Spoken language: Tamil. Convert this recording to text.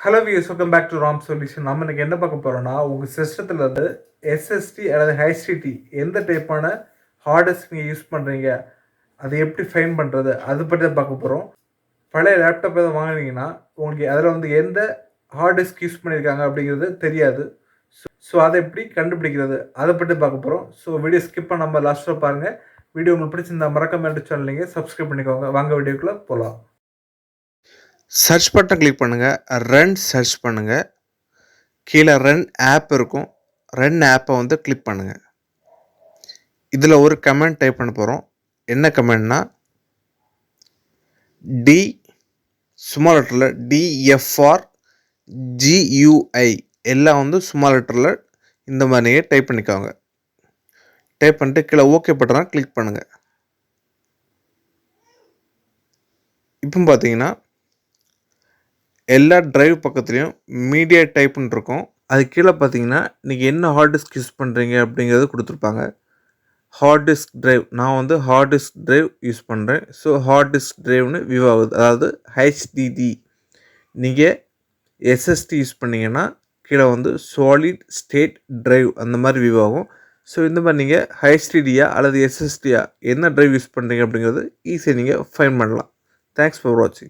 Hello views, welcome back to Ram solution. நம்ம இன்னைக்கு என்ன பார்க்க போகிறோம்னா, உங்கள் சிஸ்டத்தில் வந்து எஸ்எஸ்டி அல்லது ஹெச்டிடி எந்த டைப்பான ஹார்ட் டிஸ்க் நீங்கள் யூஸ் பண்ணுறீங்க, அதை எப்படி ஃபைன் பண்ணுறது, அதை பற்றி தான் பார்க்க போகிறோம். பழைய லேப்டாப் எதாவது வாங்கினீங்கன்னா உங்களுக்கு அதில் வந்து எந்த ஹார்ட் டிஸ்க் யூஸ் பண்ணியிருக்காங்க அப்படிங்கிறது தெரியாது. ஸோ அதை எப்படி கண்டுபிடிக்கிறது, அதை பற்றி பார்க்க போகிறோம். ஸோ வீடியோ ஸ்கிப் பண்ணாமல் லாஸ்ட்டாக பாருங்கள். வீடியோ உங்களுக்கு பிடிச்சிருந்தா மறக்காம சேனல் நீங்கள் சப்ஸ்கிரைப் பண்ணிக்கோங்க. வாங்க வீடியோக்குள்ளே போகலாம். சர்ச் பட்டன் கிளிக் பண்ணுங்கள். ரன் சர்ச் பண்ணுங்கள். கீழே ரன் ஆப் இருக்கும். ரன் ஆப்பை வந்து கிளிக் பண்ணுங்கள். இதில் ஒரு கமெண்ட் டைப் பண்ண போகிறோம். என்ன கமெண்ட்னா, டி ஸ்மால் லெட்டரில் டிஎஃப்ஆர் ஜியூஐ எல்லாம் வந்து ஸ்மால் லெட்டரில் இந்த மாதிரியே டைப் பண்ணிக்கோங்க. டைப் பண்ணிட்டு கீழே ஓகே பட்டனை கிளிக் பண்ணுங்கள். இப்போ பார்த்தீங்கன்னா எல்லா டிரைவ் பக்கத்துலேயும் மீடியா டைப்னு இருக்கும். அது கீழே பார்த்தீங்கன்னா நீங்கள் என்ன ஹார்ட் டிஸ்க் யூஸ் பண்ணுறீங்க அப்படிங்கிறது கொடுத்துருப்பாங்க. ஹார்ட் டிஸ்க் டிரைவ், நான் வந்து ஹார்ட் டிஸ்க் டிரைவ் யூஸ் பண்ணுறேன். ஸோ ஹார்ட் டிஸ்க் டிரைவ்னு வியூ ஆகுது, அதாவது ஹெச்டிடி. நீங்கள் எஸ்எஸ்டி யூஸ் பண்ணிங்கன்னா கீழே வந்து சாலிட் ஸ்டேட் டிரைவ் அந்த மாதிரி வியூ ஆகும். ஸோ இந்த மாதிரி நீங்கள் ஹெச்டிடியா அல்லது எஸ்எஸ்டியா என்ன டிரைவ் யூஸ் பண்ணுறீங்க அப்படிங்கிறது ஈஸியாக நீங்கள் ஃபைன் பண்ணலாம். தேங்க்ஸ் ஃபார் வாட்சிங்.